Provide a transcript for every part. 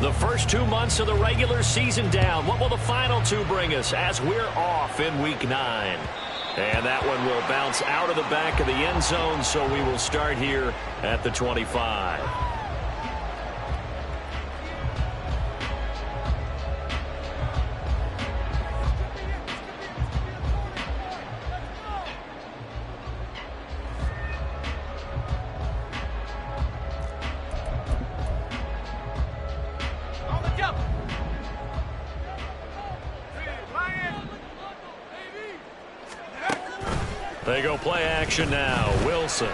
The first 2 months of the regular season down. What will the final two bring us as we're off in Week 9? And that one will bounce out of the back of the end zone, so we will start here at the 25. They go play action now. Wilson.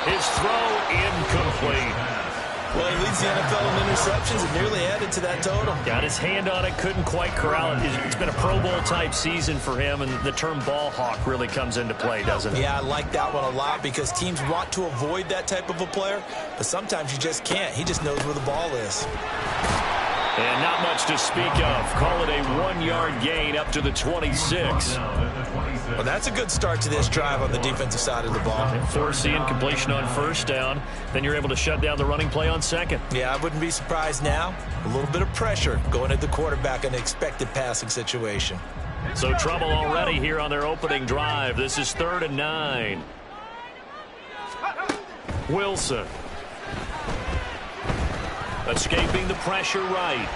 His throw incomplete. Well, he leads the NFL in interceptions and nearly added to that total. Got his hand on it, couldn't quite corral it. It's been a Pro Bowl type season for him, and the term ball hawk really comes into play, doesn't it? Yeah, I like that one a lot because teams want to avoid that type of a player, but sometimes you just can't. He just knows where the ball is. And not much to speak of. Call it a 1-yard gain up to the 26. Well, that's a good start to this drive on the defensive side of the ball. Force the incompletion on first down. Then you're able to shut down the running play on second. Yeah, I wouldn't be surprised now. A little bit of pressure going at the quarterback in an expected passing situation. So trouble already here on their opening drive. This is 3rd and 9. Wilson. Escaping the pressure right.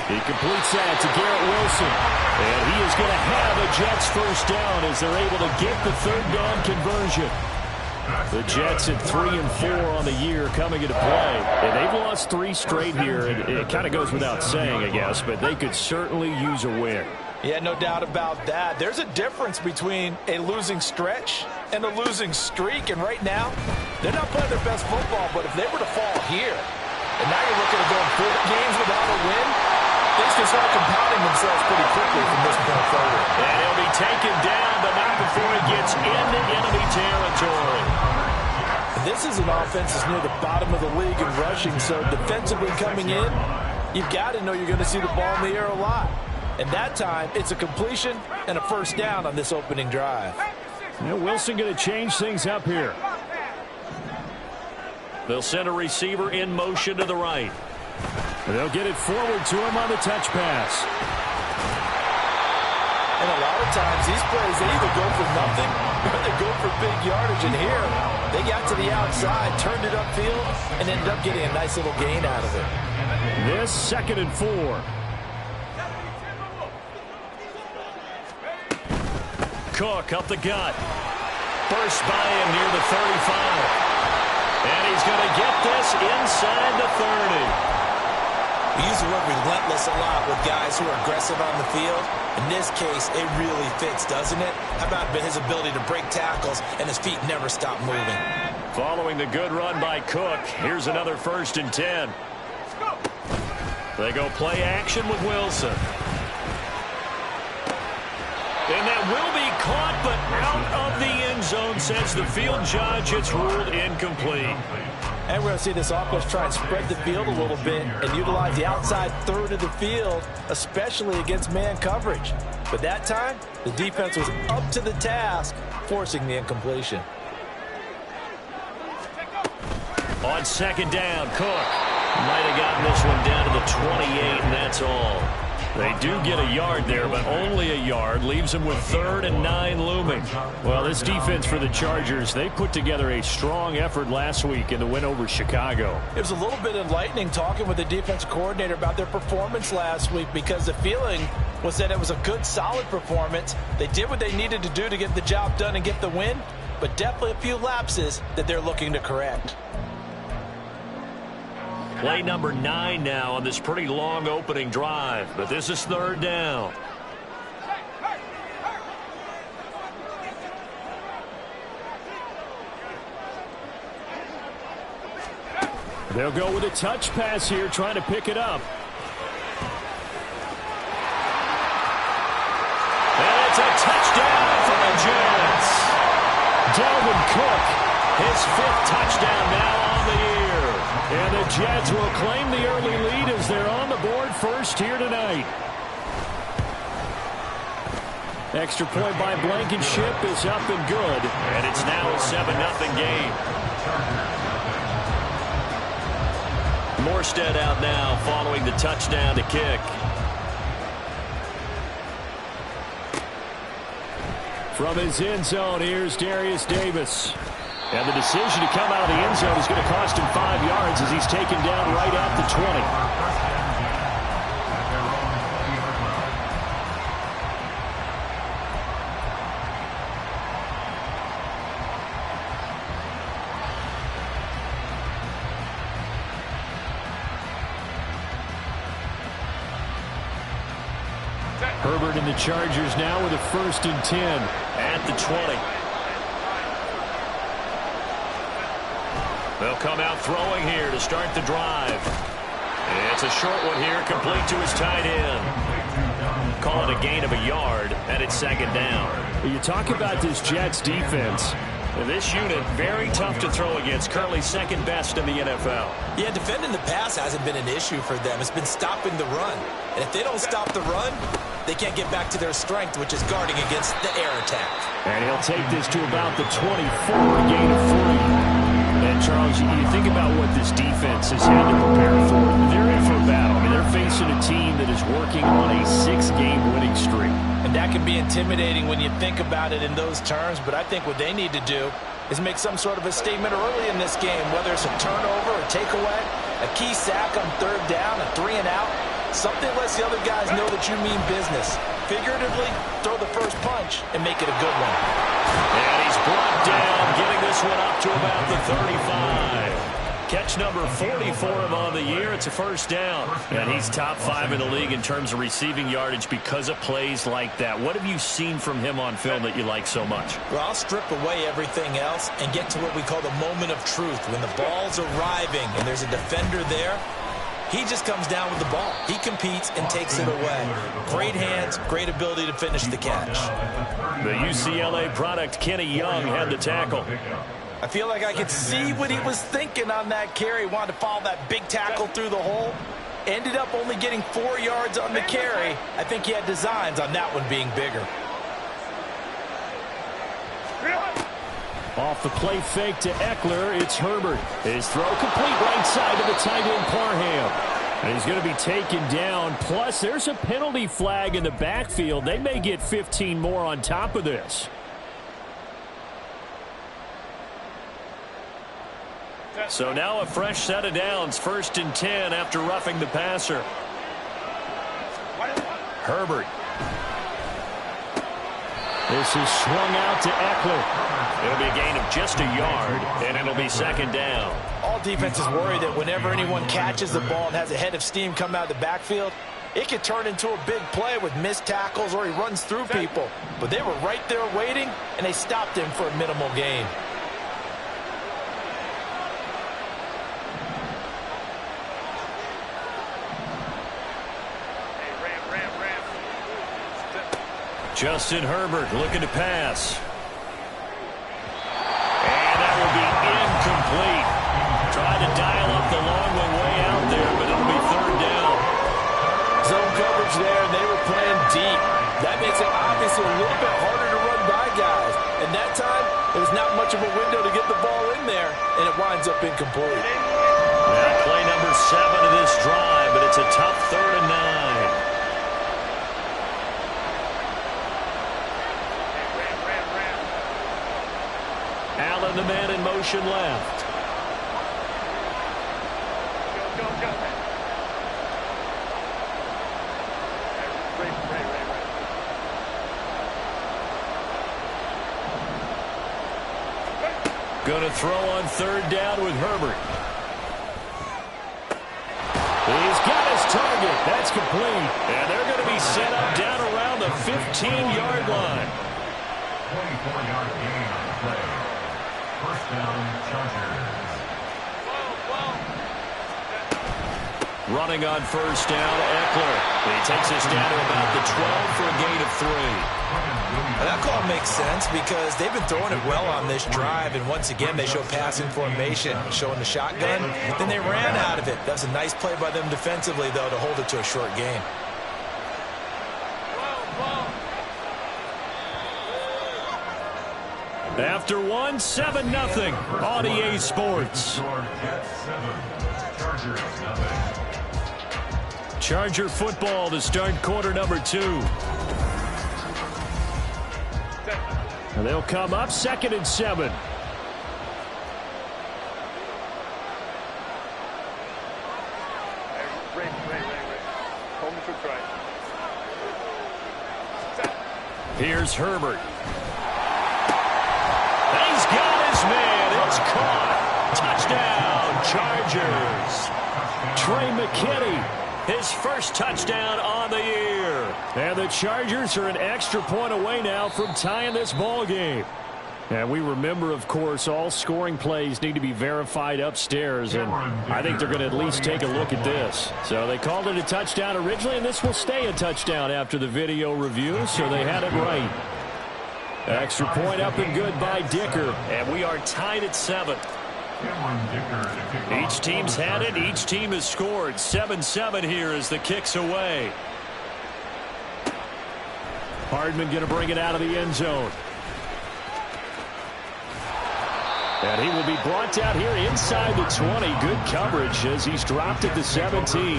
He completes that to Garrett Wilson. And he is going to have a Jets first down as they're able to get the 3rd down conversion. The Jets at 3 and 4 on the year coming into play. And they've lost 3 straight here. It kind of goes without saying, I guess, but they could certainly use a win. Yeah, no doubt about that. There's a difference between a losing stretch and a losing streak. And right now, they're not playing their best football, but if they were to fall here, and now you're looking at going 4 games without a win, things can start compounding themselves pretty quickly from this point forward. And he'll be taken down, but not before he gets into enemy territory. And this is an offense that's near the bottom of the league in rushing, so defensively coming in, you've got to know you're going to see the ball in the air a lot. And that time, it's a completion and a first down on this opening drive. Yeah, Wilson going to change things up here. They'll send a receiver in motion to the right. They'll get it forward to him on the touch pass. And a lot of times, these plays, they either go for nothing or they go for big yardage. And here, they got to the outside, turned it upfield, and ended up getting a nice little gain out of it. This 2nd and 4. Cook up the gut. Burst by him near the 35. And he's going to get this inside the 30. We use the word relentless a lot with guys who are aggressive on the field. In this case, it really fits, doesn't it? How about his ability to break tackles and his feet never stop moving? Following the good run by Cook, here's another 1st and 10. They go play action with Wilson. And that will be caught, but out of the end zone, says the field judge. It's ruled incomplete. And we're going to see this offense try and spread the field a little bit and utilize the outside 3rd of the field, especially against man coverage. But that time, the defense was up to the task, forcing the incompletion. On 2nd down, Cook might have gotten this one down to the 28, and that's all. They do get a yard there, but only a yard. Leaves them with 3rd and 9 looming. Well, this defense for the Chargers, they put together a strong effort last week in the win over Chicago. It was a little bit enlightening talking with the defensive coordinator about their performance last week because the feeling was that it was a good, solid performance. They did what they needed to do to get the job done and get the win, but definitely a few lapses that they're looking to correct. Play number 9 now on this pretty long opening drive, but this is 3rd down. They'll go with a touch pass here, trying to pick it up. And it's a touchdown for the Jets. Dalvin Cook, his 5th touchdown now on the year. And the Jets will claim the early lead as they're on the board first here tonight. Extra point by Blankenship is up and good. And it's now a 7-0 game. Morstead out now following the touchdown to kick. From his end zone, here's Darius Davis. And the decision to come out of the end zone is going to cost him 5 yards as he's taken down right at the 20. Herbert and the Chargers now with a 1st and 10 at the 20. They'll come out throwing here to start the drive. It's a short one here, complete to his tight end. Call it a gain of a yard, and it's 2nd down. You talk about this Jets defense. This unit, very tough to throw against, currently 2nd best in the NFL. Yeah, defending the pass hasn't been an issue for them. It's been stopping the run. And if they don't stop the run, they can't get back to their strength, which is guarding against the air attack. And he'll take this to about the 24, a gain of 3. And, Charles, you think about what this defense has had to prepare for. They're in for a battle. I mean, they're facing a team that is working on a 6-game winning streak. And that can be intimidating when you think about it in those terms, but I think what they need to do is make some sort of a statement early in this game, whether it's a turnover, a takeaway, a key sack on 3rd down, a 3-and-out. Something lets the other guys know that you mean business. Figuratively, throw the first punch and make it a good one. And he's brought down, getting this one up to about the 35. Catch number 40 for him on the year. It's a 1st down. And he's top 5 in the league in terms of receiving yardage because of plays like that. What have you seen from him on film that you like so much? Well, I'll strip away everything else and get to what we call the moment of truth. When the ball's arriving and there's a defender there, he just comes down with the ball. He competes and takes it away. Great hands, great ability to finish the catch. The UCLA product, Kenny Young, had the tackle. I feel like I could see what he was thinking on that carry. Wanted to follow that big tackle through the hole. Ended up only getting 4 yards on the carry. I think he had designs on that one being bigger. Off the play fake to Eckler, it's Herbert. His throw complete right side to the tight end Parham. And he's going to be taken down. Plus, there's a penalty flag in the backfield. They may get 15 more on top of this. So now a fresh set of downs. 1st and 10 after roughing the passer. Herbert. This is swung out to Eckler. It'll be a gain of just a yard, and it'll be 2nd down. All defenses worry that whenever anyone catches the ball and has a head of steam come out of the backfield, it could turn into a big play with missed tackles or he runs through people. But they were right there waiting, and they stopped him for a minimal gain. Justin Herbert looking to pass. And that will be incomplete. Trying to dial up the long one way out there, but it'll be 3rd down. Zone coverage there, and they were playing deep. That makes it obviously a little bit harder to run by guys. And that time, there's not much of a window to get the ball in there, and it winds up incomplete. Now play number 7 of this drive, but it's a tough 3rd and 9. Allen, the man in motion left. Going to throw on 3rd down with Herbert. He's got his target. That's complete. And they're going to be set up down around the 15-yard line. 24-yard gain on the play. 1st down, Chargers. Running on 1st down, Eckler. He takes us down to about the 12 for a gain of 3. That call makes sense because they've been throwing it well on this drive, and once again they show passing formation, showing the shotgun. Then they ran out of it. That was a nice play by them defensively, though, to hold it to a short gain. After one, 7-0 on EA Sports. Charger football to start quarter number 2. And they'll come up 2nd and 7. Here's Herbert. And he's got his man. It's caught. Touchdown, Chargers. Trey McKinney, his first touchdown on the year. And the Chargers are an extra point away now from tying this ball game. And we remember, of course, all scoring plays need to be verified upstairs, and I think they're going to at least take a look at this. So they called it a touchdown originally, and this will stay a touchdown after the video review, so they had it right. Extra point up and good by Dicker, and we are tied at 7. Each team's had it. Each team has scored. 7-7 here as the kick's away. Hardman going to bring it out of the end zone. And he will be brought down here inside the 20. Good coverage as he's dropped at the 17. And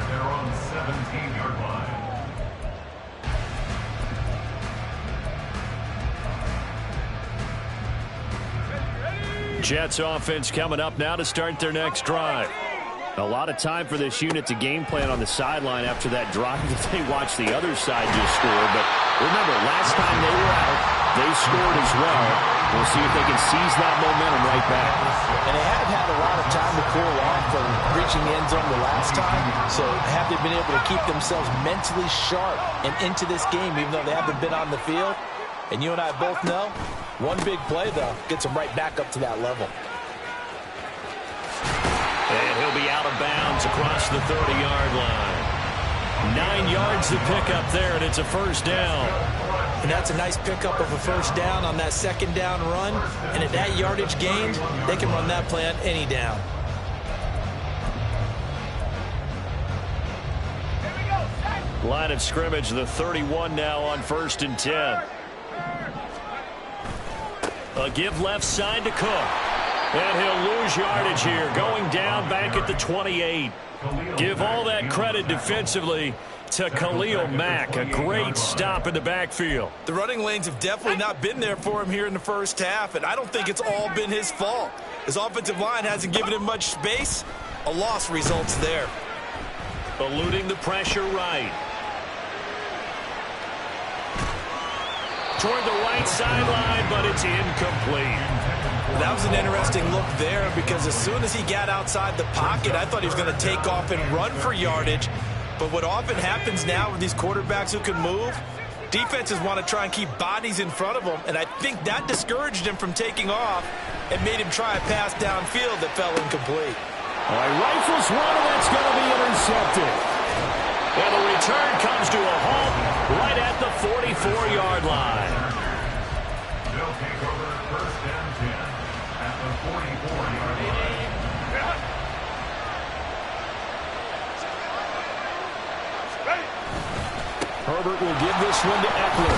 they're on the 17-yard line. Jets offense coming up now to start their next drive. A lot of time for this unit to game plan on the sideline after that drive that they watched the other side just score. But remember, last time they were out, they scored as well. We'll see if they can seize that momentum right back. And they haven't had a lot of time to cool off from reaching the end zone the last time. So have they been able to keep themselves mentally sharp and into this game, even though they haven't been on the field? And you and I both know, one big play, though, gets them right back up to that level. And he'll be out of bounds across the 30-yard line. 9 yards to pick up there, and it's a first down. And that's a nice pickup of a first down on that second down run. And at that yardage gained, they can run that play on any down. Line of scrimmage, the 31 now on 1st and 10. A give left side to Cook. And he'll lose yardage here, going down back at the 28. Give all that credit defensively to Khalil Mack. A great stop in the backfield. The running lanes have definitely not been there for him here in the first half, and I don't think it's all been his fault. His offensive line hasn't given him much space. A loss results there. Eluding the pressure right. Toward the right sideline, but it's incomplete. That was an interesting look there because as soon as he got outside the pocket, I thought he was going to take off and run for yardage. But what often happens now with these quarterbacks who can move, defenses want to try and keep bodies in front of them, and I think that discouraged him from taking off and made him try a pass downfield that fell incomplete. All right, rifles one, and that's going to be intercepted. And the return comes to a halt right at the 44-yard line. They'll take over 1st and 10 at the 44-yard line. Herbert will give this one to Eckler.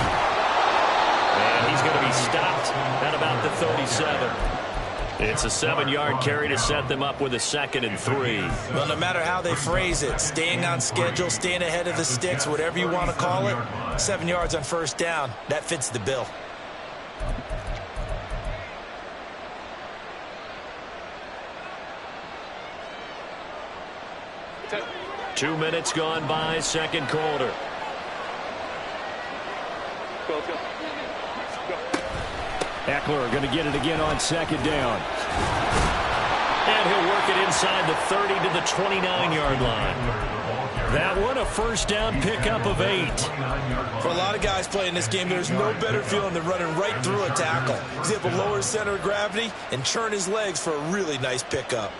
And he's going to be stopped at about the 37. It's a 7-yard carry to set them up with a 2nd and 3. Well, no matter how they phrase it, staying on schedule, staying ahead of the sticks, whatever you want to call it, 7 yards on first down, that fits the bill. Two minutes gone by, second quarter. Eckler going to get it again on 2nd down. And he'll work it inside the 30 to the 29-yard line. That one a first down pickup of 8. For a lot of guys playing this game, there's no better feeling than running right through a tackle. He's able to lower his center of gravity and turn his legs for a really nice pickup.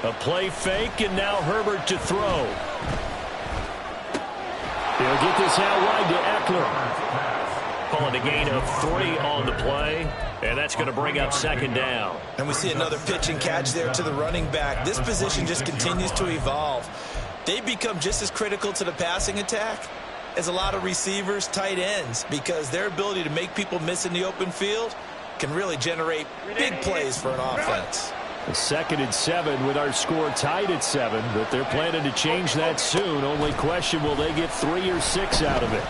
A play fake, and now Herbert to throw. He'll get this out wide to Eckler. calling a gain of 3 on the play, and that's going to bring up second down. And we see another pitch and catch there to the running back. This position just continues to evolve. They become just as critical to the passing attack as a lot of receivers, tight ends, because their ability to make people miss in the open field can really generate big plays for an offense. A 2nd and 7 with our score tied at 7, but they're planning to change that soon. Only question, will they get 3 or 6 out of it?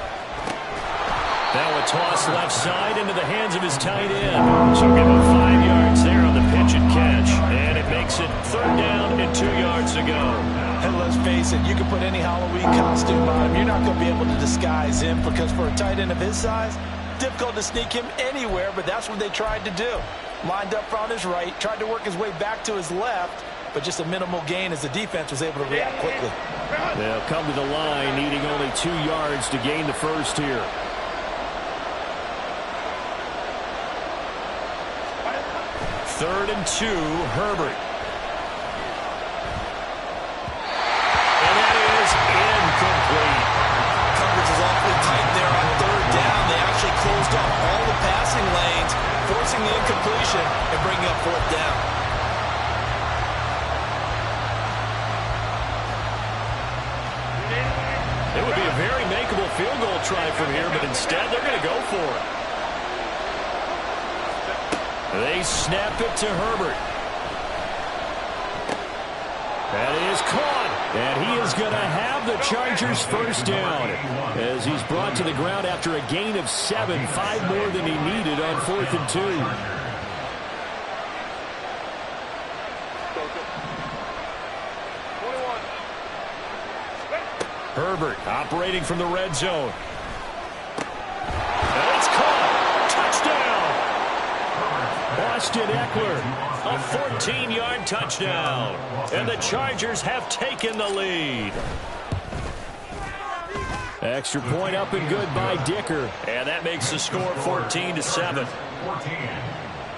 Now a toss left side into the hands of his tight end. So give him 5 yards there on the pitch and catch. And it makes it 3rd down and 2 yards to go. And let's face it, you can put any Halloween costume on him. You're not going to be able to disguise him, because for a tight end of his size, difficult to sneak him anywhere, but that's what they tried to do. Lined up on his right, tried to work his way back to his left, but just a minimal gain as the defense was able to react quickly. They'll come to the line, needing only 2 yards to gain the first here. 3rd and 2, Herbert. And that is incomplete. Coverage is awfully tight there on 3rd down. They actually closed off all the passing lanes, forcing the incompletion and bringing up 4th down. It would be a very makeable field goal try from here, but instead they're going to go for it. They snap it to Herbert. That is caught, and he is going to have the Chargers first down as he's brought to the ground after a gain of 7, 5 more than he needed on 4th and 2. Herbert operating from the red zone. And it's caught. Touchdown. Austin Eckler, a 14-yard touchdown. And the Chargers have taken the lead. Extra point up and good by Dicker. And that makes the score 14-7. 14,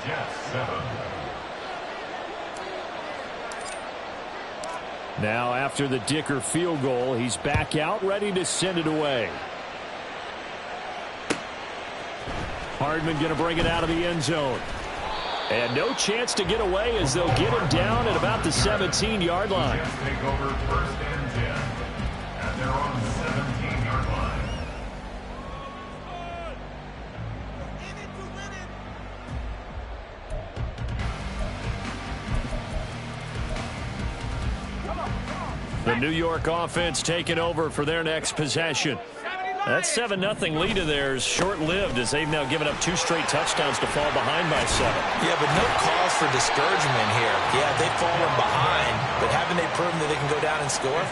Jets 7. Now after the Dicker field goal, he's back out ready to send it away. Hardman going to bring it out of the end zone. And no chance to get away as they'll get him down at about the 17-yard line. Jets take over 1st and 10 at their own 17-yard line. The New York offense taking over for their next possession. That 7-0 lead of theirs short-lived as they've now given up 2 straight touchdowns to fall behind by 7. Yeah, but no cause for discouragement here. Yeah, they've fallen behind, but haven't they proven that they can go down and score?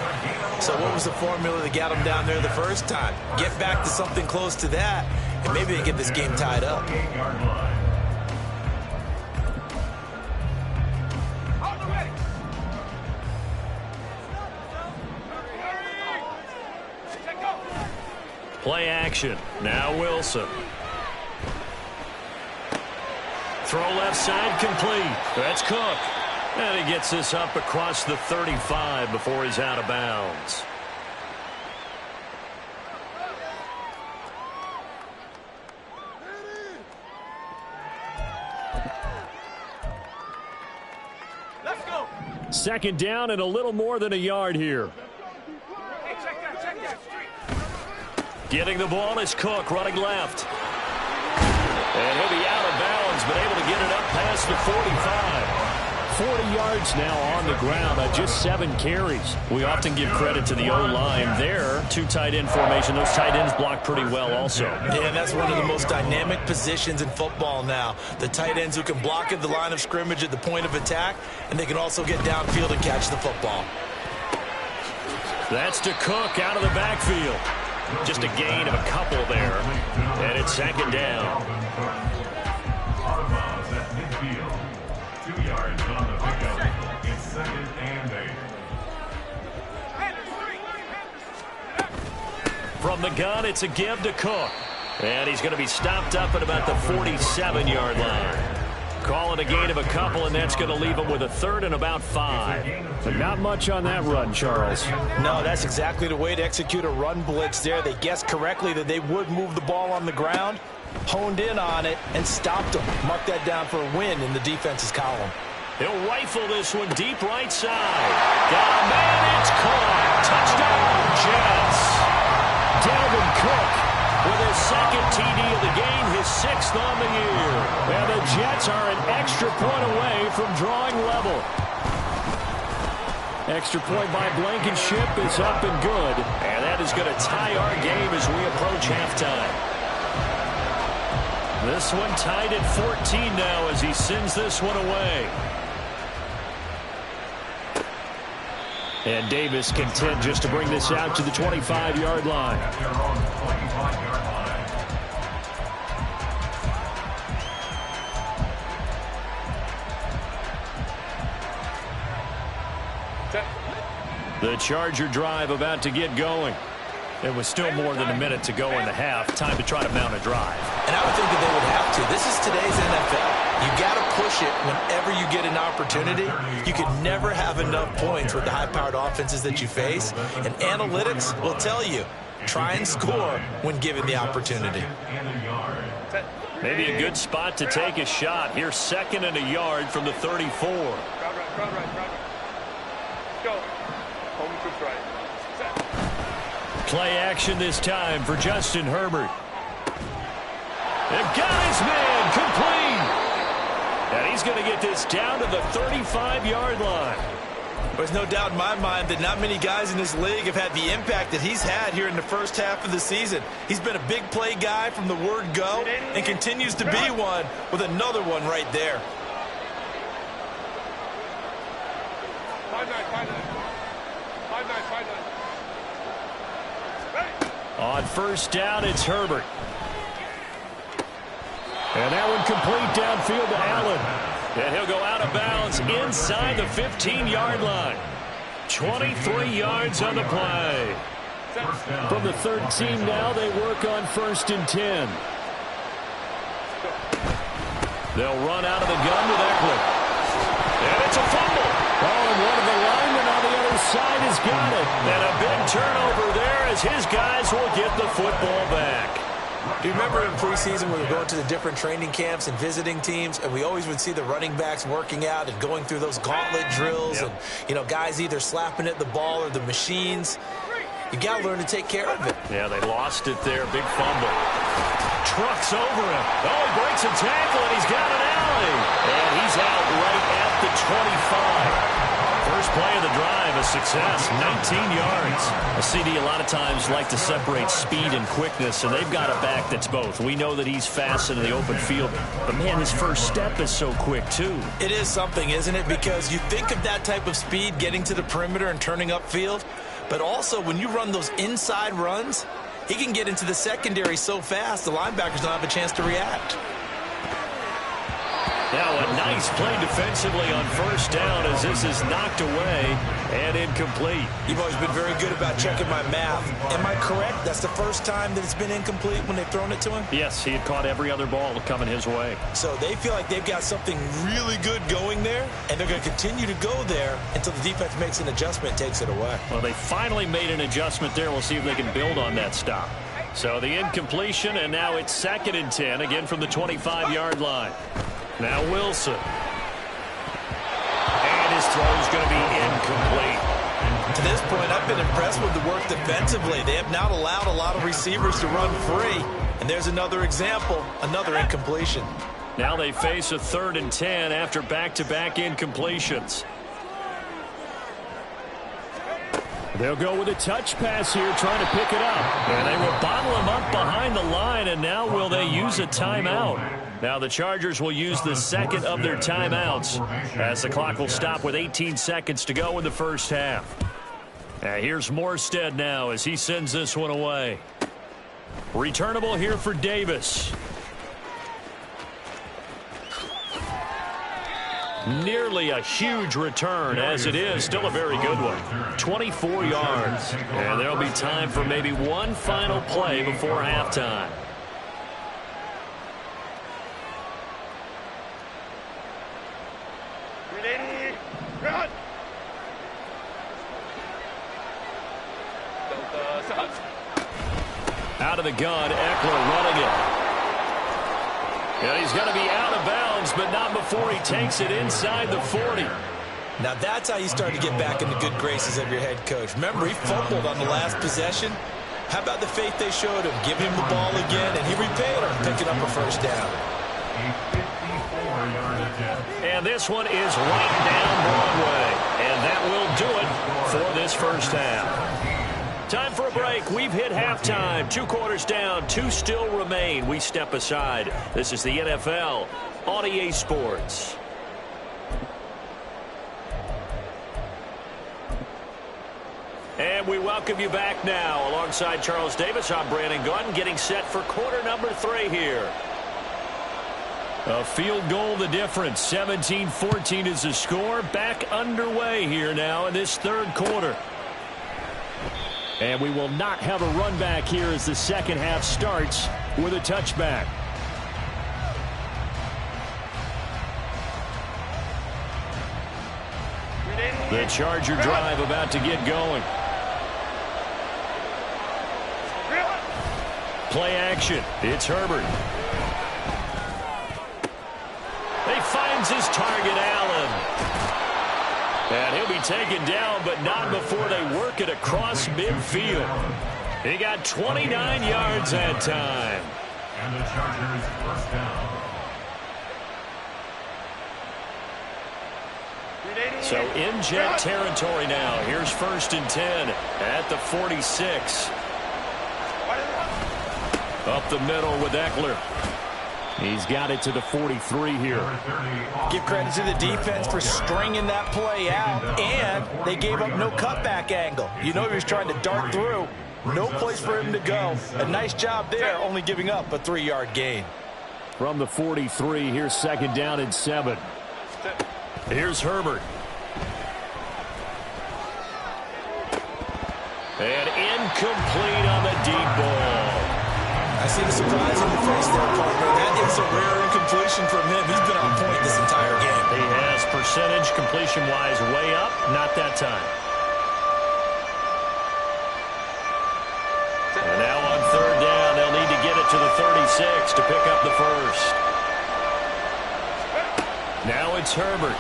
So what was the formula that got them down there the first time? Get back to something close to that, and maybe they get this game tied up. 8-yard line. Play action. Now Wilson. Throw left side complete. That's Cook. And he gets this up across the 35 before he's out of bounds. Let's go. 2nd down and a little more than a yard here. Hey, check that. Getting the ball is Cook running left. And he'll be out of bounds, but able to get it up past the 45. 40 yards now on the ground on just 7 carries. We often give credit to the O-line there. 2 tight end formation. Those tight ends block pretty well also. Yeah, that's one of the most dynamic positions in football now. The tight ends who can block at the line of scrimmage at the point of attack, and they can also get downfield and catch the football. That's to Cook out of the backfield. Just a gain of a couple there. And it's 2nd down. Out of bounds at midfield. 2 yards on the pickup. It's 2nd and 8. From the gun, it's a give to Cook. And he's going to be stopped up at about the 47-yard line. Call it a gain of a couple, and that's going to leave him with a 3rd and about 5. But not much on that run, Charles. No, that's exactly the way to execute a run blitz there. They guessed correctly that they would move the ball on the ground, honed in on it and stopped him. Mark that down for a win in the defense's column. He'll rifle this one deep right side. Got a man, it's caught. Touchdown, Jets. Dalvin Cook with his second TD of the game, his 6th on the year. And the Jets are an extra point away from drawing level. Extra point by Blankenship is up and good. And that is going to tie our game as we approach halftime. This one tied at 14 now as he sends this one away. And Davis content just to bring this out to the 25-yard line. At their own 25-yard line. The Charger drive about to get going. It was still more than a minute to go in the half. Time to try to mount a drive. And I would think that they would have to. This is today's NFL. You got to push it whenever you get an opportunity. You can never have enough points with the high-powered offenses that you face. And analytics will tell you, try and score when given the opportunity. Maybe a good spot to take a shot. Here's 2nd and a yard from the 34. Go. Home to right. Play action this time for Justin Herbert. And got his man complete. And he's going to get this down to the 35-yard line. There's no doubt in my mind that not many guys in this league have had the impact that he's had here in the first half of the season. He's been a big play guy from the word go and continues to be one with another one right there. On first down, it's Herbert. And that one complete downfield to Allen. And he'll go out of bounds inside the 15-yard line. 23 yards on the play. From the 13 now, they work on 1st and 10. They'll run out of the gun with Eckler. And it's a fumble. Oh, and one of the linemen on the other side has got it. And a big turnover there as his guys will get the football back. Do you remember in preseason we were going to the different training camps and visiting teams, and we always would see the running backs working out and going through those gauntlet drills, and, you know, guys either slapping at the ball or the machines. You got to learn to take care of it. Yeah, they lost it there. Big fumble. Trucks over him. Oh, he breaks a tackle, and he's got an alley. And he's out right at the 25. First play of the drive, a success, 19 yards. A CD a lot of times like to separate speed and quickness, and they've got a back that's both. We know that he's fast in the open field, but, man, his first step is so quick, too. It is something, isn't it? Because you think of that type of speed getting to the perimeter and turning upfield, but also when you run those inside runs, he can get into the secondary so fast the linebackers don't have a chance to react. Now a nice play defensively on first down as this is knocked away and incomplete. You've always been very good about checking my math. Am I correct? That's the first time that it's been incomplete when they've thrown it to him? Yes, he had caught every other ball coming his way. So they feel like they've got something really good going there, and they're going to continue to go there until the defense makes an adjustment and takes it away. Well, they finally made an adjustment there. We'll see if they can build on that stop. So the incompletion, and now it's 2nd and 10, again from the 25-yard line. Now Wilson. And his throw is going to be incomplete. To this point, I've been impressed with the work defensively. They have not allowed a lot of receivers to run free. And there's another example, another incompletion. Now they face a 3rd and 10 after back-to-back incompletions. They'll go with a touch pass here, trying to pick it up. And they will bottle him up behind the line, and now will they use a timeout? Now the Chargers will use the 2nd of their timeouts as the clock will stop with 18 seconds to go in the first half. And here's Morstead now as he sends this one away. Returnable here for Davis. Nearly a huge return, as it is still a very good one. 24 yards. And there'll be time for maybe one final play before halftime. Ready, run! Out of the gun, Eckler running it. And he's going to be out of bounds, but not before he takes it inside the 40. Now that's how you start to get back in the good graces of your head coach. Remember, he fumbled on the last possession. How about the faith they showed him? Give him the ball again, and he repaid him, picking up a first down. A 54-yard attempt. And this one is right down Broadway. And that will do it for this first half. Time for a break. We've hit halftime. 2 quarters down. 2 still remain. We step aside. This is the NFL on EA Sports. And we welcome you back now. Alongside Charles Davis, I'm Brandon Gaudin, getting set for quarter number 3 here. A field goal the difference. 17-14 is the score. Back underway here now in this third quarter. And we will not have a run back here as the second half starts with a touchback. The Charger drive about to get going. Play action. It's Herbert. He finds his target, Allen. And he'll be taken down, but not before they work it across midfield. He got 29 yards that time. And the Chargers first down. So in Jet territory now. Here's 1st and 10 at the 46. Up the middle with Eckler. He's got it to the 43 here. Give credit to the defense for stringing that play out, and they gave up no cutback angle. You know he was trying to dart through. No place for him to go. A nice job there, only giving up a 3-yard gain. From the 43, here's 2nd down and 7. Here's Herbert. And incomplete on the deep ball. I see the surprise in your face there, partner. That is a rare incompletion from him. He's been on point this entire game. He has percentage completion-wise way up. Not that time. And now on 3rd down, they'll need to get it to the 36 to pick up the first. Now it's Herbert.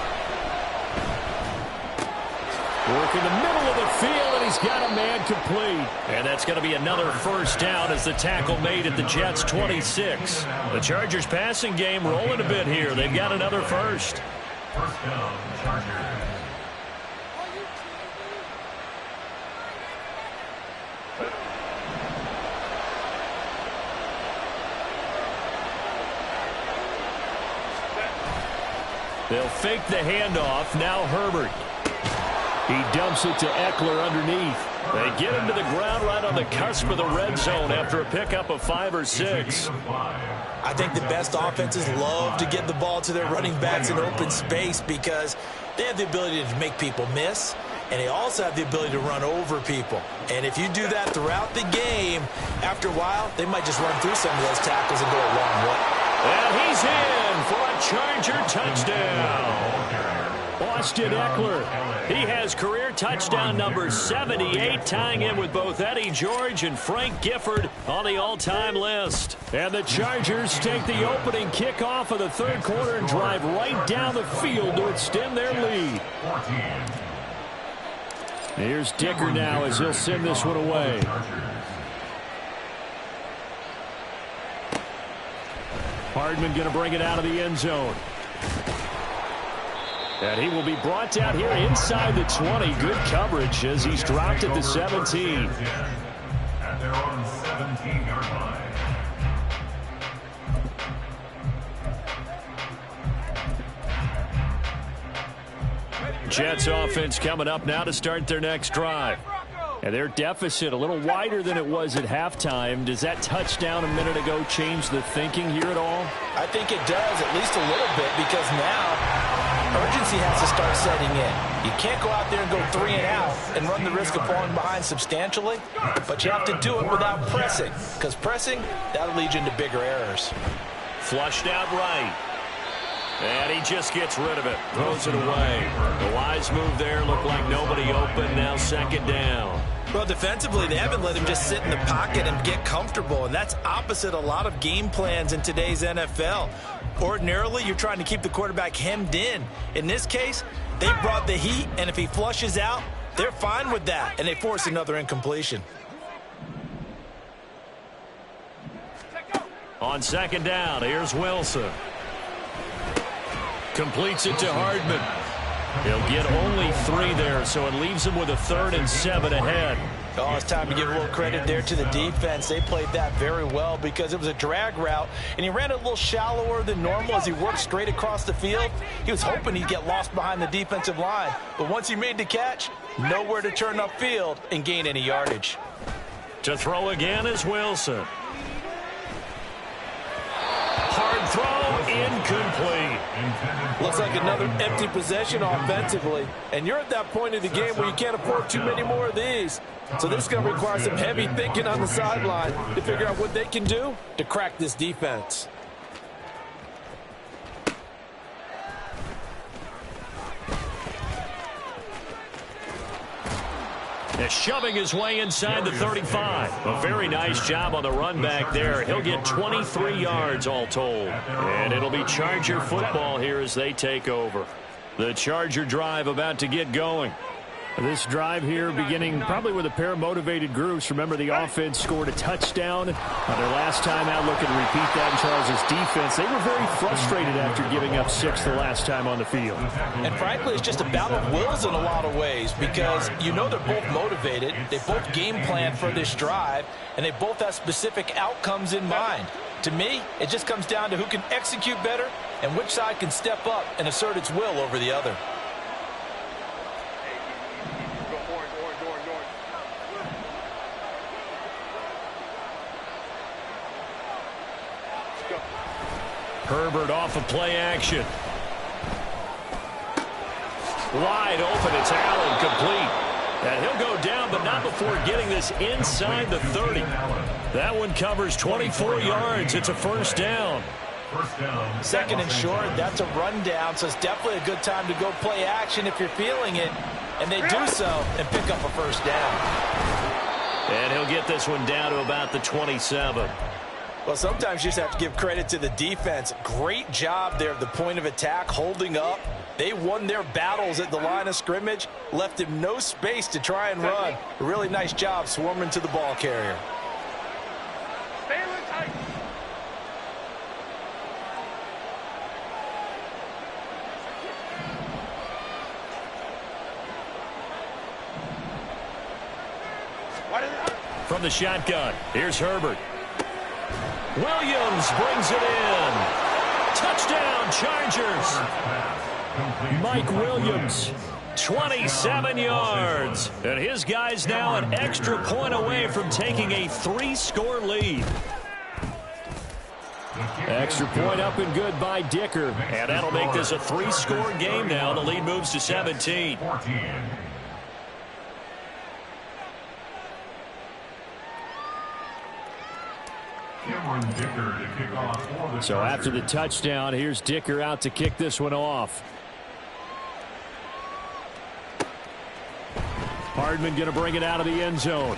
Working the middle of the field, and he's got a man complete. And that's going to be another first down as the tackle made at the Jets' 26. The Chargers' passing game rolling a bit here. They've got another first. First down, Chargers. They'll fake the handoff. Now Herbert. He dumps it to Eckler underneath. They get him to the ground right on the cusp of the red zone after a pickup of 5 or 6. I think the best offenses love to get the ball to their running backs in open space because they have the ability to make people miss, and they also have the ability to run over people. And if you do that throughout the game, after a while, they might just run through some of those tackles and go a long way. And he's in for a Charger touchdown. Austin Eckler. He has career touchdown number 78, tying in with both Eddie George and Frank Gifford on the all-time list. And the Chargers take the opening kickoff of the third quarter and drive right down the field to extend their lead. Here's Dicker now as he'll send this one away. Hardman going to bring it out of the end zone. And he will be brought down here inside the 20. Good coverage as he's dropped at the 17. At their own 17-yard line. Jets offense coming up now to start their next drive. And their deficit a little wider than it was at halftime. Does that touchdown a minute ago change the thinking here at all? I think it does, at least a little bit, because now urgency has to start setting in. You can't go out there and go 3 and out and run the risk of falling behind substantially, but you have to do it without pressing, because pressing, that'll lead you into bigger errors. Flushed out right. And he just gets rid of it. Throws it away. The wise move there. Looked like nobody open. Now 2nd down. Well, defensively, they haven't let him just sit in the pocket and get comfortable, and that's opposite a lot of game plans in today's NFL. Ordinarily, you're trying to keep the quarterback hemmed in. In this case, they brought the heat, and if he flushes out, they're fine with that, and they force another incompletion. On second down, here's Wilson. Completes it to Hardman. He'll get only 3 there, so it leaves him with a 3rd and 7 ahead. Oh, it's time to give a little credit there to the defense. They played that very well because it was a drag route, and he ran a little shallower than normal as he worked straight across the field. He was hoping he'd get lost behind the defensive line, but once he made the catch, nowhere to turn upfield and gain any yardage. To throw again is Wilson. Hard throw, incomplete. Looks like another empty possession offensively, and you're at that point of the game where you can't afford too many more of these. So this is going to require some heavy thinking on the sideline to figure out what they can do to crack this defense. Shoving his way inside the 35. A very nice job on the run back there. He'll get 23 yards all told. And it'll be Charger football here as they take over. The Charger drive about to get going. This drive here beginning probably with a pair of motivated groups. Remember, the offense scored a touchdown their last time out. Looking to repeat that in Charles' defense. They were very frustrated after giving up 6 the last time on the field. And frankly, it's just a battle of wills in a lot of ways because you know they're both motivated. They both game plan for this drive, and they both have specific outcomes in mind. To me, it just comes down to who can execute better and which side can step up and assert its will over the other. Herbert off of play action. Wide open, it's Allen, complete. And he'll go down, but not before getting this inside the 30. That one covers 24 yards. It's a first down. Second and short, that's a rundown, so it's definitely a good time to go play action if you're feeling it. And they do so and pick up a first down. And he'll get this one down to about the 27. Well, sometimes you just have to give credit to the defense. Great job there at the point of attack, holding up. They won their battles at the line of scrimmage, left him no space to try and run. A really nice job swarming to the ball carrier. From the shotgun, here's Herbert. Williams brings it in. Touchdown, Chargers. Mike Williams, 27 yards. And his guy's now an extra point away from taking a 3-score lead. Extra point up and good by Dicker. And that'll make this a 3-score game now. The lead moves to 17. So after the touchdown, here's Dicker out to kick this one off. Hardman going to bring it out of the end zone.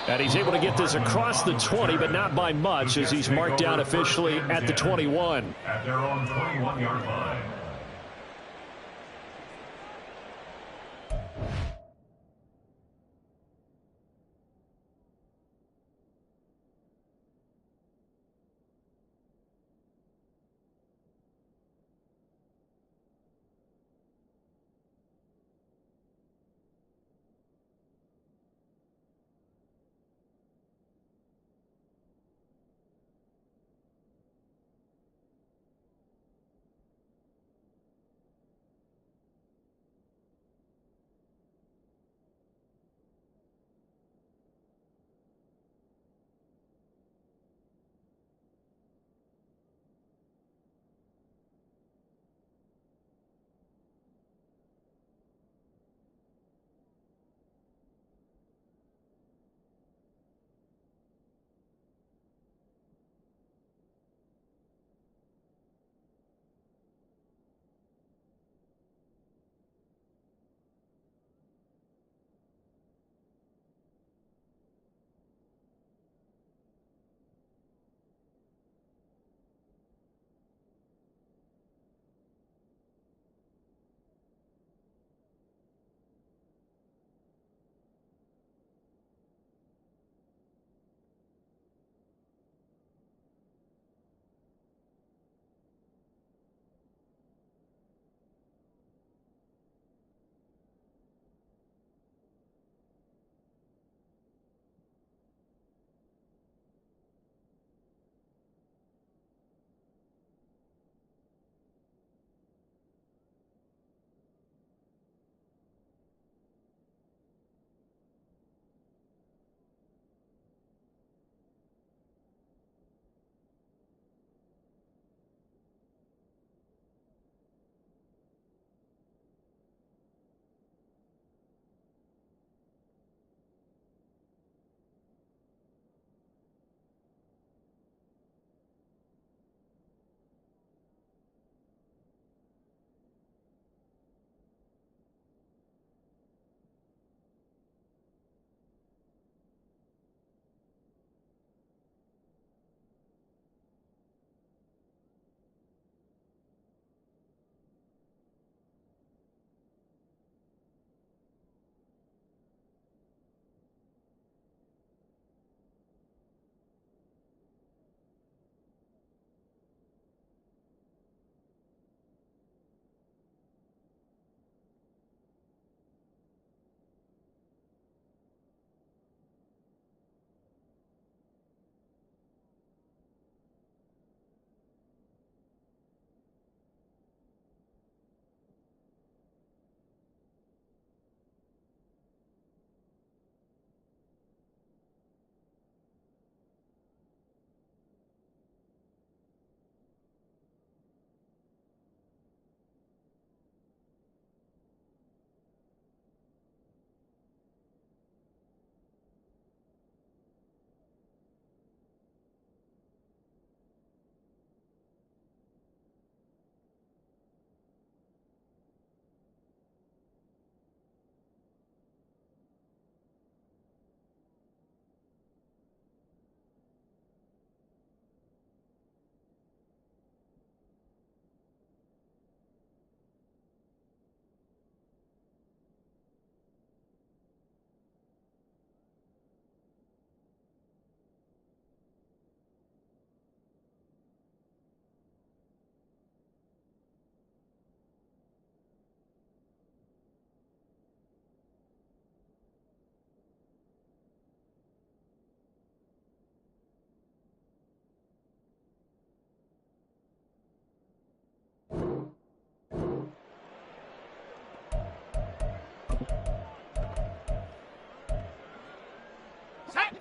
And he's able to get this across the 20, but not by much, as he's marked down officially at the 21. At their own 21-yard line.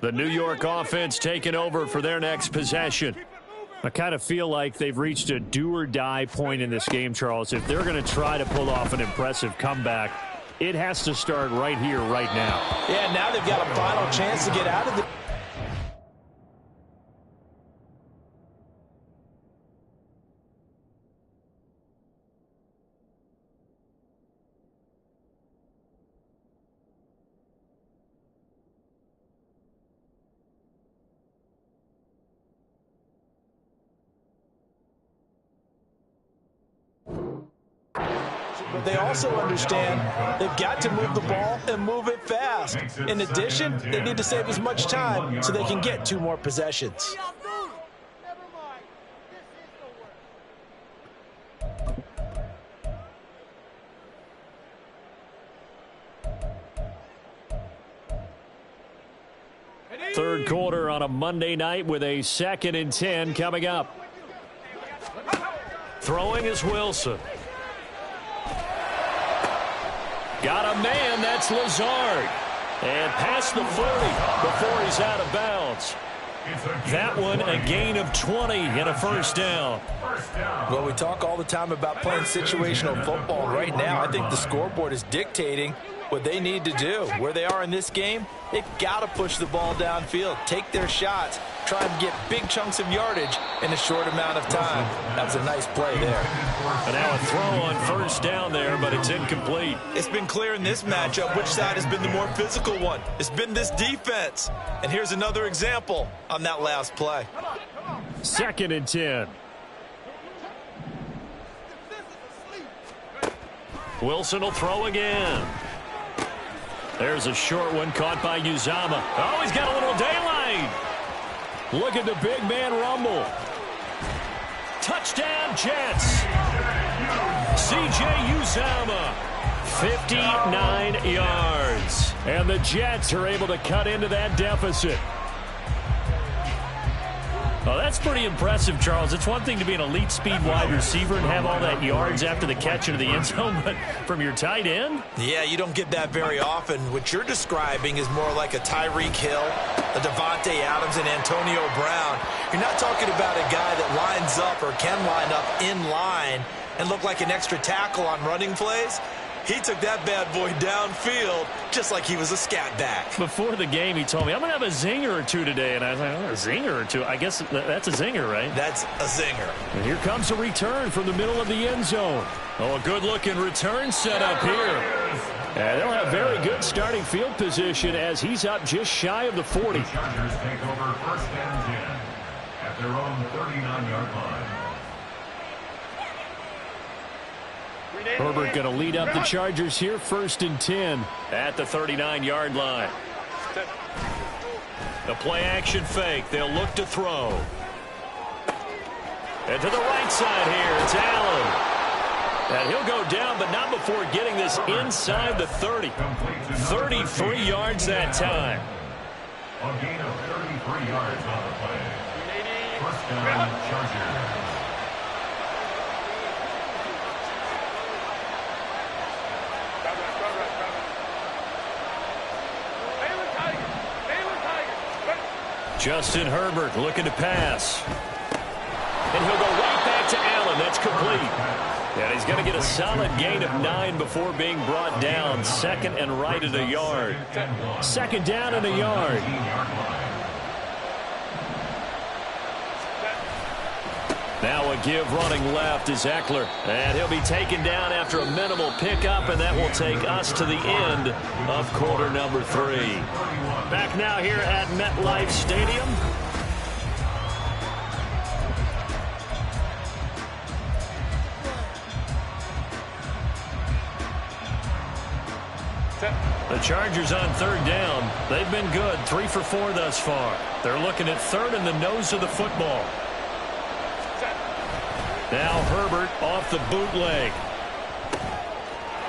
The New York offense taking over for their next possession. I kind of feel like they've reached a do-or-die point in this game, Charles. If they're going to try to pull off an impressive comeback, it has to start right here, right now. Yeah, now they've got a final chance to get out of the... But they also understand they've got to move the ball and move it fast. In addition, they need to save as much time so they can get 2 more possessions. Third quarter on a Monday night with a 2nd and 10 coming up. Throwing is Wilson. Got a man, that's Lazard. And past the 40 before he's out of bounds. That one, a gain of 20 and a first down. Well, we talk all the time about playing situational football. Right now, I think the scoreboard is dictating what they need to do. Where they are in this game, they've got to push the ball downfield, take their shots, try and get big chunks of yardage in a short amount of time. That was a nice play there. And now a throw on first down there, but it's incomplete. It's been clear in this matchup which side has been the more physical one. It's been this defense. And here's another example on that last play. 2nd and 10. Wilson will throw again. There's a short one caught by Uzama. Oh, he's got a little daylight. Look at the big man rumble. Touchdown, Jets. C.J. Uzama, 59 yards. And the Jets are able to cut into that deficit. Well, that's pretty impressive, Charles. It's one thing to be an elite speed wide receiver and have all that yards after the catch into the end zone, but from your tight end? Yeah, you don't get that very often. What you're describing is more like a Tyreek Hill, a Devontae Adams, and Antonio Brown. You're not talking about a guy that lines up or can line up in line and look like an extra tackle on running plays. He took that bad boy downfield just like he was a scat back. Before the game, he told me, I'm going to have a zinger or two today. And I was like, oh, a zinger or two? I guess that's a zinger, right? That's a zinger. And here comes a return from the middle of the end zone. Oh, a good-looking return set up here. And they'll have very good starting field position as he's up just shy of the 40. The Chargers take over 1st and 10 at their own 39-yard line. Herbert going to lead up the Chargers here, 1st and 10 at the 39-yard line. The play-action fake. They'll look to throw. And to the right side here, it's Allen. And he'll go down, but not before getting this inside the 30. 33 yards that time. A gain of 33 yards on the play. 1st down, Chargers. Justin Herbert looking to pass. And he'll go right back to Allen. That's complete. And he's going to get a solid gain of 9 before being brought down. 2nd and right at a yard. 2nd down and a yard. Now a give running left is Eckler. And he'll be taken down after a minimal pickup, and that will take us to the end of quarter number 3. Back now here at MetLife Stadium. The Chargers on 3rd down. They've been good, 3 for 4 thus far. They're looking at 3rd in the nose of the football. Now Herbert off the bootleg.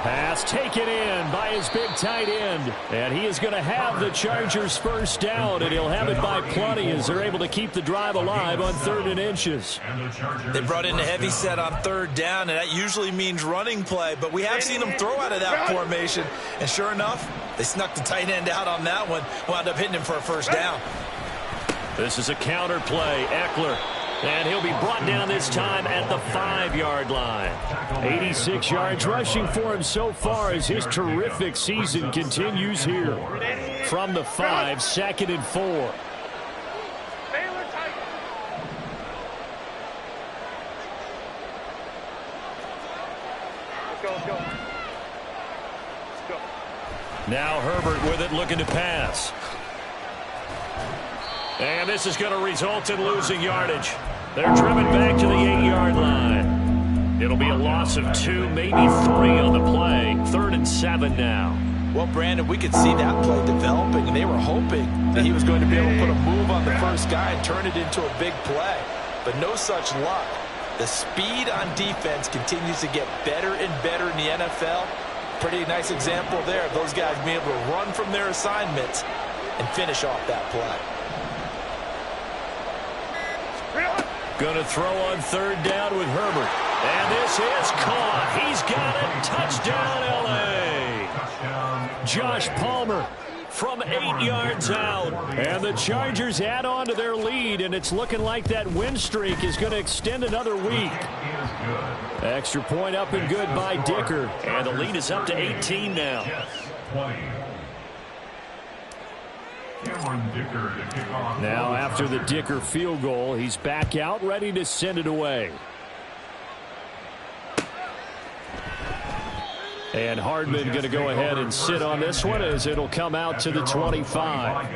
Pass taken in by his big tight end. And he is going to have the Chargers first down, and he'll have it by plenty as they're able to keep the drive alive on 3rd and inches. They brought in a heavy set on 3rd down, and that usually means running play, but we have seen them throw out of that formation. And sure enough, they snuck the tight end out on that one, wound up hitting him for a first down. This is a counter play. Eckler. And he'll be brought down this time at the 5-yard line. 86 yards rushing for him so far as his terrific season continues here. From the 5, 2nd and 4. Now Herbert with it, looking to pass. And this is going to result in losing yardage. They're driven back to the 8-yard line. It'll be a loss of 2, maybe 3 on the play. 3rd and 7 now. Well, Brandon, we could see that play developing, and they were hoping that he was going to be able to put a move on the first guy and turn it into a big play. But no such luck. The speed on defense continues to get better and better in the NFL. Pretty nice example there of those guys being able to run from their assignments and finish off that play. Going to throw on 3rd down with Herbert. And this is caught. He's got it. Touchdown, L.A. Josh Palmer from 8 yards out. And the Chargers add on to their lead, and it's looking like that win streak is going to extend another week. Extra point up and good by Dicker. And the lead is up to 18 now. Now after the Dicker field goal, he's back out ready to send it away. And Hardman going to go ahead and sit on this one as it'll come out to the 25.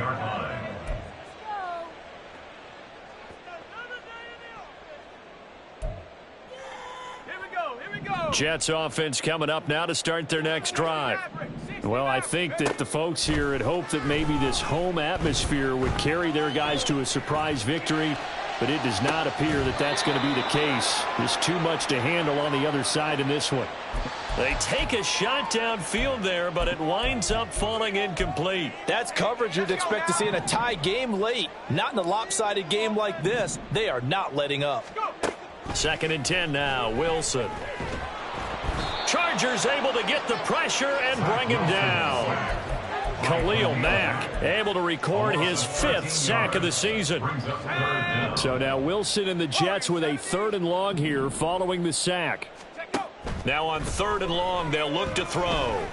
Jets offense coming up now to start their next drive. Well, I think that the folks here had hoped that maybe this home atmosphere would carry their guys to a surprise victory, but it does not appear that that's going to be the case. There's too much to handle on the other side in this one. They take a shot downfield there, but it winds up falling incomplete. That's coverage you'd expect to see in a tie game late. Not in a lopsided game like this. They are not letting up. 2nd and 10 now. Wilson. Chargers able to get the pressure and bring him down. Khalil Mack able to record his 5th sack of the season. So now Wilson and the Jets with a 3rd and long here following the sack. Now on 3rd and long, they'll look to throw.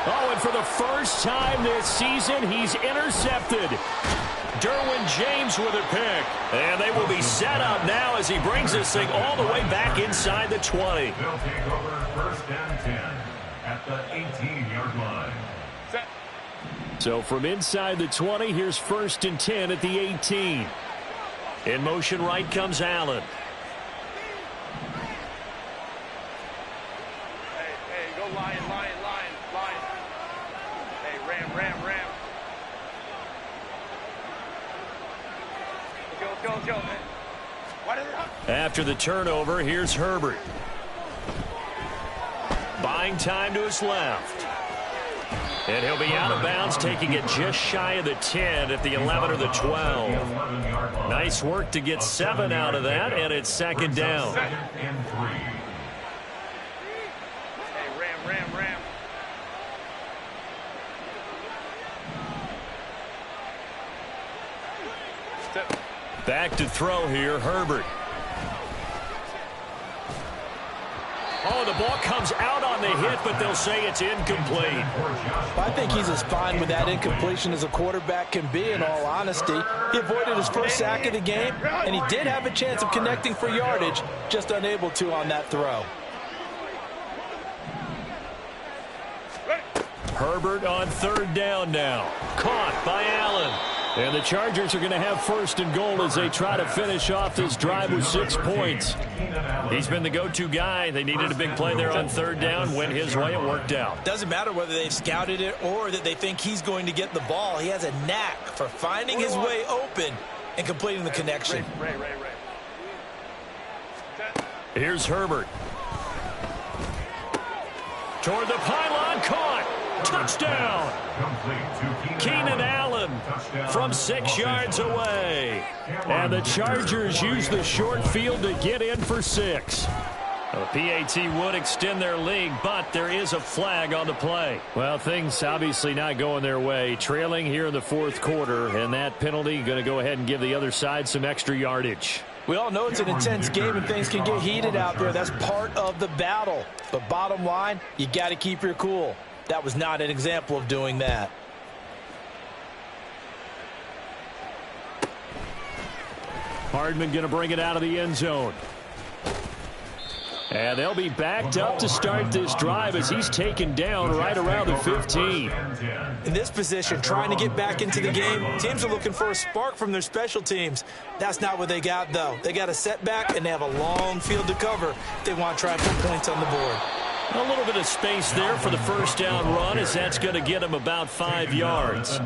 Oh, and for the first time this season, he's intercepted. Derwin James with a pick. And they will be set up now as he brings this thing all the way back inside the 20. They'll take over 1st and 10 at the 18-yard line. So from inside the 20, here's 1st and 10 at the 18. In motion right comes Allen. Hey, go Lion. Hey, Ram. Go. After the turnover, here's Herbert. Buying time to his left. And he'll be out of bounds, taking it just shy of the 10 at the 11 or the 12. Nice work to get 7 out of that, and it's 2nd down. Hey, Ram. Back to throw here, Herbert. Oh, the ball comes out on the hit, but they'll say it's incomplete. I think he's as fine with that incompletion as a quarterback can be, in all honesty. He avoided his first sack of the game, and he did have a chance of connecting for yardage, just unable to on that throw. Herbert on 3rd down now. Caught by Allen. And the Chargers are going to have 1st and goal as they try to finish off this drive with 6 points. He's been the go-to guy. They needed a big play there on 3rd down. Went his way. It worked out. Doesn't matter whether they've scouted it or that they think he's going to get the ball. He has a knack for finding his way open and completing the connection. Ray. Here's Herbert. Toward the pylon, caught. Touchdown. Keenan Allen from 6 yards away. And the Chargers use the short field to get in for 6. The PAT would extend their lead, but there is a flag on the play. Well, things obviously not going their way. Trailing here in the 4th quarter, and that penalty going to go ahead and give the other side some extra yardage. We all know it's an intense game and things can get heated out there. That's part of the battle. But bottom line, you got to keep your cool. That was not an example of doing that. Hardman going to bring it out of the end zone. And they'll be backed up to start this drive as he's taken down right around the 15. In this position, trying to get back into the game, teams are looking for a spark from their special teams. That's not what they got, though. They got a setback, and they have a long field to cover if they want to try and put points on the board. A little bit of space there for the first down run, as that's going to get him about 5 yards.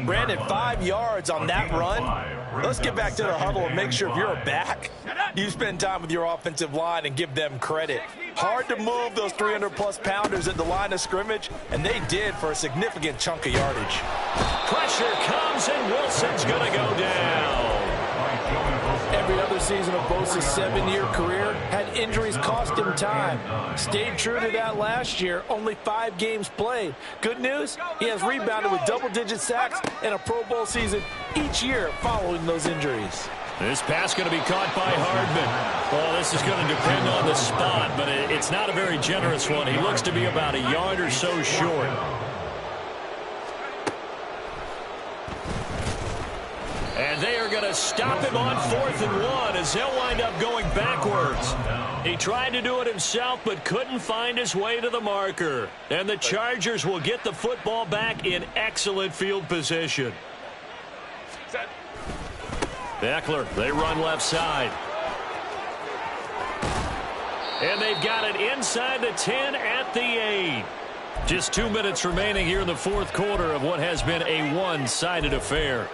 Brandon, 5 yards on that run. Let's get back to the huddle and make sure if you're a back, you spend time with your offensive line and give them credit. Hard to move those 300-plus pounders at the line of scrimmage, and they did for a significant chunk of yardage. Pressure comes, and Wilson's going to go down. Every other season of Bosa's 7-year career had injuries cost him time. Stayed true to that last year, only 5 games played. Good news, he has rebounded with double-digit sacks and a Pro Bowl season each year following those injuries. This pass going to be caught by Hardman. Well, this is going to depend on the spot, but it's not a very generous one. He looks to be about a yard or so short. And they are going to stop him on 4th and 1 as they'll wind up going backwards. He tried to do it himself but couldn't find his way to the marker. And the Chargers will get the football back in excellent field position. Eckler, they run left side. And they've got it inside the 10 at the 8. Just 2 minutes remaining here in the 4th quarter of what has been a one-sided affair.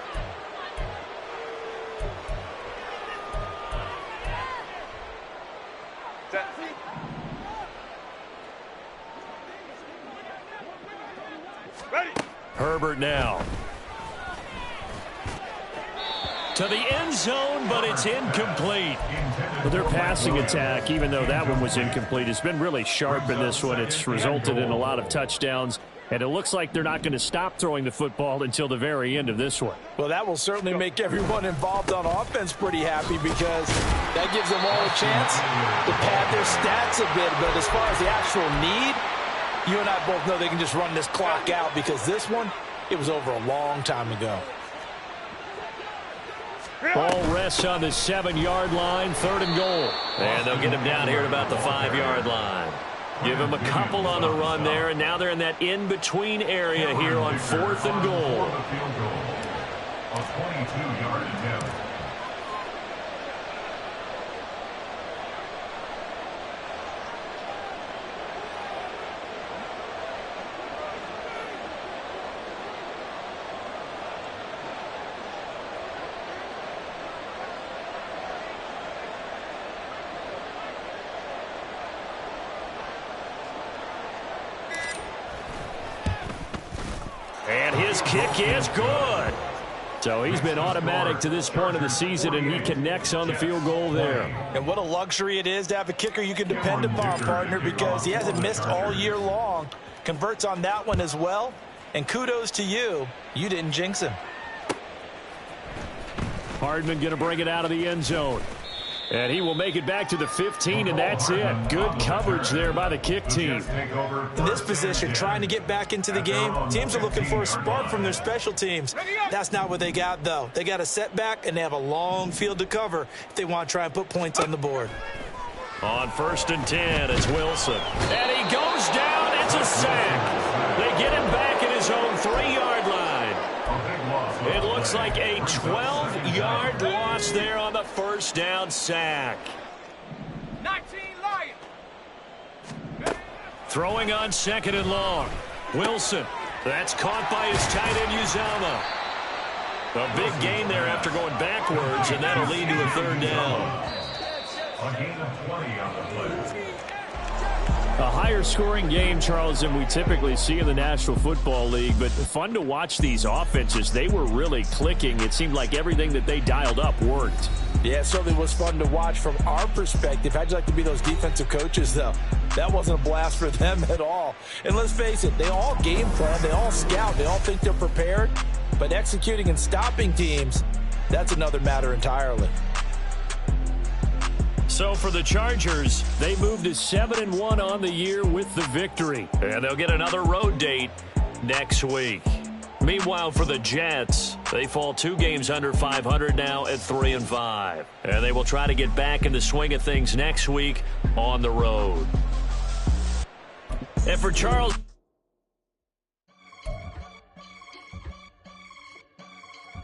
Herbert now. To the end zone, but it's incomplete. Well, their passing attack, even though that one was incomplete, has been really sharp in this one. It's resulted in a lot of touchdowns, and it looks like they're not going to stop throwing the football until the very end of this one. Well, that will certainly make everyone involved on offense pretty happy because that gives them all a chance to pad their stats a bit. But as far as the actual need, you and I both know they can just run this clock out because this one, it was over a long time ago. Ball rests on the 7-yard line, 3rd and goal. And they'll get him down here at about the 5-yard line. Give him a couple on the run there, and now they're in that in-between area here on 4th and goal. A 22-yard attempt. And his kick is good. So he's been automatic to this point of the season, and he connects on the field goal there. And what a luxury it is to have a kicker you can depend upon, partner, because he hasn't missed all year long. Converts on that one as well. And kudos to you. You didn't jinx him. Hardman going to bring it out of the end zone. And he will make it back to the 15, and that's it. Good coverage there by the kick team. In this position, trying to get back into the game, teams are looking for a spark from their special teams. That's not what they got, though. They got a setback, and they have a long field to cover if they want to try and put points on the board. On 1st and 10, it's Wilson. And he goes down. It's a sack. They get him back at his own 3-yard line. It looks like a 12-yard loss there on the first down sack. 19 Lions. Throwing on 2nd and long. Wilson. That's caught by his tight end, Uzomah. A big gain there after going backwards, and that'll lead to a 3rd down. A gain of 20 on the play. A higher scoring game, Charles, than we typically see in the National Football League, but fun to watch these offenses. They were really clicking. It seemed like everything that they dialed up worked. Yeah, it certainly was fun to watch from our perspective. How'd you like to be those defensive coaches, though? That wasn't a blast for them at all. And let's face it, they all game plan, they all scout, they all think they're prepared, but executing and stopping teams, that's another matter entirely. So for the Chargers, they moved to 7-1 on the year with the victory. And they'll get another road date next week. Meanwhile, for the Jets, they fall 2 games under 500 now at 3-5. And they will try to get back in the swing of things next week on the road. And for Charles...